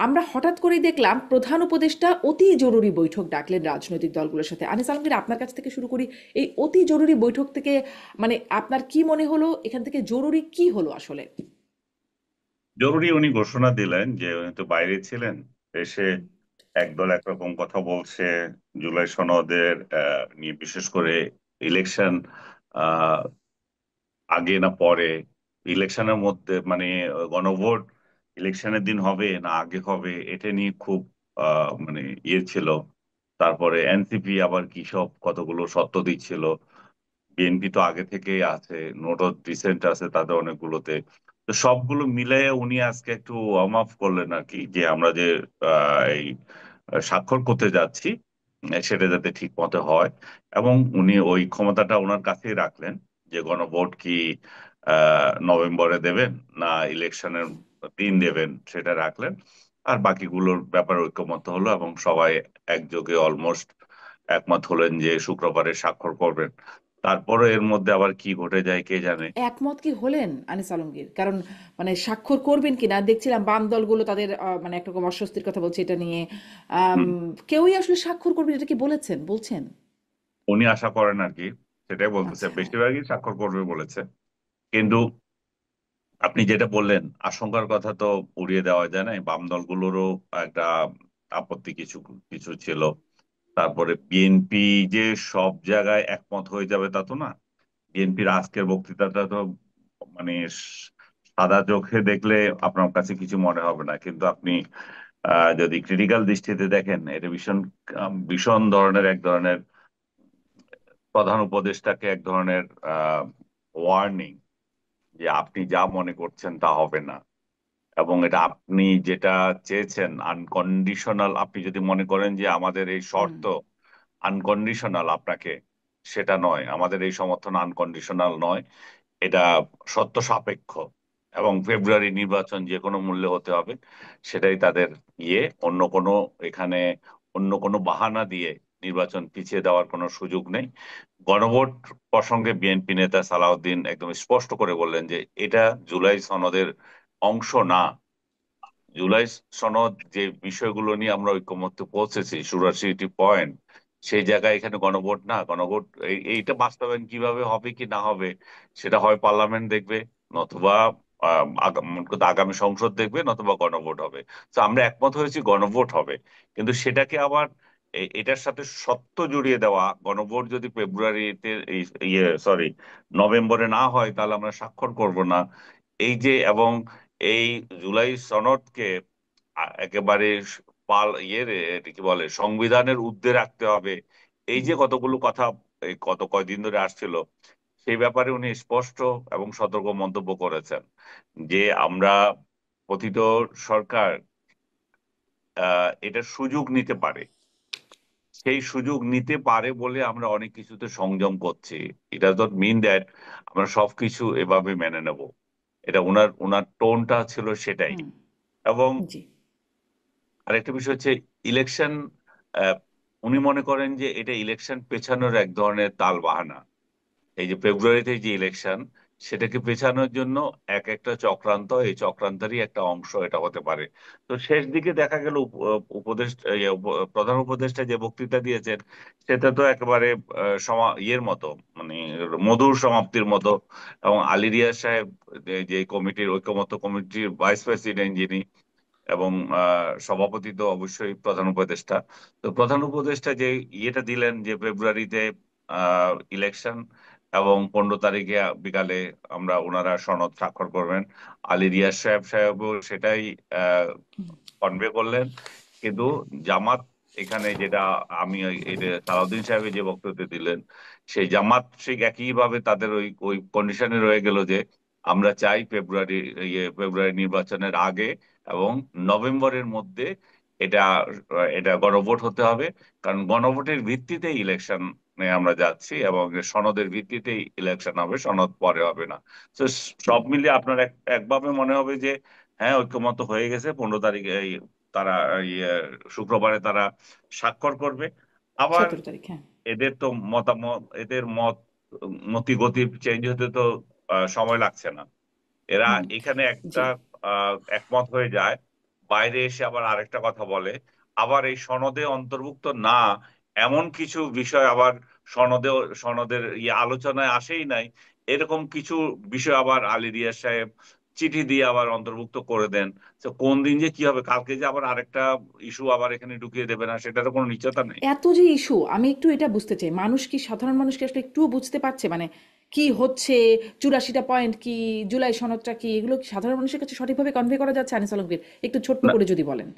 আমরা হঠাৎ করেই দেখলাম প্রধান উপদেষ্টা অতি জরুরি বৈঠক ডাকলেন রাজনৈতিক দলগুলোর সাথে। আনিস আলমগীর, আপনার কাছ থেকে শুরু করি। এই অতি জরুরি বৈঠক থেকে মানে আপনার কি মনে হলো, এখান থেকে জরুরি কি হলো আসলে? জরুরি উনি ঘোষণা দিলেন যে উনি তো বাইরে ছিলেন, এসে একদল একরকম কথা বলছে জুলাই সনদের নিয়ে, বিশেষ করে ইলেকশন আগে না পরে, ইলেকশনের মধ্যে মানে গণভোট ইলেকশনের দিন হবে না আগে হবে, এটা নিয়ে খুব মানে ইয়ে ছিল। তারপরে এনসিপি আবার কি সব কতগুলো সত্য দিচ্ছিল। বিএনপি তো আগে থেকেই আছে, নোটও রিসেন্ট আছে তাদের অনেকগুলোতে। তো সবগুলো মিলাই উনি আজকে একটু ওয়ার্ম আপ করলেন আর কি, যে আমরা যে এই স্বাক্ষর করতে যাচ্ছি সেটা যাতে ঠিক মতো হয়। এবং উনি ওই ক্ষমতাটা ওনার কাছেই রাখলেন, যে গণভোট কি নভেম্বরে দেবেন না ইলেকশনের দিন দেবেন সেটা রাখলেন। আর বাকিগুলোর ব্যাপারে ঐকমত্য হলো এবং সবাই একযোগে অলমোস্ট একমত হলেন যে শুক্রবারে স্বাক্ষর করবেন। তারপরে এর মধ্যে আবার কি ঘটে যায় কে জানে। একমত কি হলেন আনিস আলমগীর? কারণ মানে স্বাক্ষর করবেন কিনা দেখছিলাম বাম দলগুলো তাদের মানে একরকম অস্বস্তির কথা বলছে এটা নিয়ে। আম, হুম। কেউই আসলে স্বাক্ষর করবেন এটা কি বলছেন? উনি আশা করেন আর কি, সেটাই বলতেছে, আচ্ছা। বেশিরভাগই স্বাক্ষর করবে বলেছে। কিন্তু আপনি যেটা বললেন আশঙ্কার কথা তো উড়িয়ে দেওয়া যায় না, বাম দলগুলোরও একটা আপত্তি কিছু কিছু ছিল। তারপরে বিএনপি যে সব জায়গায় একমত হয়ে যাবে তা তো না। বিএনপির আজকের বক্তৃতাটা তো মানে সাদা চোখে দেখলে আপনার কাছে কিছু মনে হবে না, কিন্তু আপনি যদি ক্রিটিক্যাল দৃষ্টিতে দেখেন এটা ভীষণ ভীষণ ধরনের এক ধরনের প্রধান উপদেষ্টাকে এক ধরনের ওয়ার্নিং, যে আপনি যা মনে করছেন তা হবে না। এবং এটা আপনি যেটা চেয়েছেন আনকন্ডিশনাল, আপনি যদি মনে করেন যে আমাদের এই হুম। শর্ত আনকন্ডিশনাল, আপনাকে সেটা নয়, আমাদের এই সমর্থন আনকন্ডিশনাল নয়, এটা সত্য সাপেক্ষ। এবং ফেব্রুয়ারি নির্বাচন যে কোনো মূল্যে হতে হবে, সেটাই তাদের ইয়ে। অন্য কোনো এখানে অন্য কোনো বাহানা দিয়ে নির্বাচন পিছিয়ে দেওয়ার কোনো সুযোগ নেই। গণভোট প্রসঙ্গে বিএনপি নেতা সালাউদ্দিন একদম স্পষ্ট করে বললেন যে এটা জুলাই সনদের অংশ না। জুলাই সনদ যে বিষয়গুলো নিয়ে আমরা ঐকমত্যে পৌঁছেছি, 84টি পয়েন্ট, সেই জায়গায় এখানে গণভোট না। গণভোট এইটা বাস্তবায়ন কিভাবে হবে কি না হবে সেটা হয় পার্লামেন্ট দেখবে, নতুবা আগামী সংসদ দেখবে, নতুবা গণভোট হবে। তো আমরা একমত হয়েছি গণভোট হবে, কিন্তু সেটাকে আবার এটার সাথে সত্য জড়িয়ে দেওয়া, গণভোট যদি ফেব্রুয়ারিতে সরি নভেম্বরে না হয় তাহলে আমরা স্বাক্ষর করব না। এই যে এবং এই জুলাই সনদকে একেবারে এটা কি বলে সংবিধানের ঊর্ধ্বে রাখতে হবে, এই যে কতগুলো কথা এই কত কয়দিন ধরে আসছিল, সেই ব্যাপারে উনি স্পষ্ট এবং সতর্ক মন্তব্য করেছেন যে আমরা পতিত সরকার এটার সুযোগ নিতে পারে। সেই সুযোগ নিতে পারে বলে আমরা অনেক কিছুতে সংযম করছি। এটা ডজন্ট মিন দ্যাট আমরা সবকিছু এভাবে মেনে নেব। এটা ওনার ওনার টোনটা ছিল সেটাই। হুম। এবং জি। আরেকটা বিষয় হচ্ছে ইলেকশন, উনি মনে করেন যে এটা ইলেকশন পেছানোর এক ধরনের তাল বাহানা। এই যে ফেব্রুয়ারিতে যে ইলেকশন, সেটাকে পেছানোর জন্য এক একটা চক্রান্ত, এই চক্রান্তেরই একটা অংশ এটা হতে পারে। তো শেষ দিকে দেখা গেল প্রধান উপদেষ্টা যে বক্তৃতা দিয়েছেন সেটা তো একেবারে ইয়ের মতো, মানে মধুর সমাপ্তির মতো। এবং আলী রিয়াজ সাহেব যে কমিটির ঐকমত্য কমিটির ভাইস প্রেসিডেন্ট যিনি, এবং সভাপতি তো অবশ্যই প্রধান উপদেষ্টা। তো প্রধান উপদেষ্টা যে ইয়েটা দিলেন যে ফেব্রুয়ারিতে ইলেকশন এবং 15 তারিখে বিকালে আমরা ওনারা সনদ স্বাক্ষর করবেন, আলী রিয়াজ সাহেবও সেটাই কনভে করলেন। কিন্তু জামাত এখানে যেটা আমি এটা সালাউদ্দিন সাহেব যে বক্তব্য দিলেন, সেই জামাত ঠিক একইভাবে তাদের ওই ওই কন্ডিশনে রয়ে গেল যে আমরা চাই ফেব্রুয়ারি নির্বাচনের আগে এবং নভেম্বরের মধ্যে এটা এটা গণভোট হতে হবে। কারণ গণভোটের ভিত্তিতেই ইলেকশন আমরা যাচ্ছি এবং সনদের ভিত্তিতেই ইলেকশন হবে, সনদ পরে হবে না। তো সব মিলিয়ে আপনার একভাবে মনে হবে যে হ্যাঁ ঐক্যমত হয়ে গেছে, 15 তারিখে তারা ইয়ে, শুক্রবারে তারা স্বাক্ষর করবে। আবার 17 তারিখ, হ্যাঁ। এদের তো মতামত, এদের মতি গতি চেঞ্জ হতে তো সময় লাগছে না। এরা হুম। এখানে একটা জি। একমত হয়ে যায়, বাইরে এসে আবার আরেকটা কথা বলে, আবার এই সনদে অন্তর্ভুক্ত না এমন কিছু বিষয় আবার সনদে সনদের আলোচনায় আসেই নাই, এরকম কিছু বিষয় আবার আলী রিয়াজ সাহেব চিঠি দিয়ে আবার অন্তর্ভুক্ত করে দেন। তো কোন দিন যে কি হবে, কালকে যে আবার আরেকটা ইস্যু আবার এখানে ঢুকিয়ে দেবে না, সেটারও কোনো নিশ্চয়তা নেই। এত যে ইস্যু, আমি একটু এটা বুঝতে চাই, মানুষ কি, সাধারণ মানুষ কি আসলে একটুও বুঝতে পারছে মানে কি হচ্ছে? 84টা পয়েন্ট কি, জুলাই সনদটা কি, এগুলো কি সাধারণ মানুষের কাছে সঠিকভাবে কনভে করা যাচ্ছে? আনিস আলমগীর, একটু ছোট্ট না, করে যদি বলেন।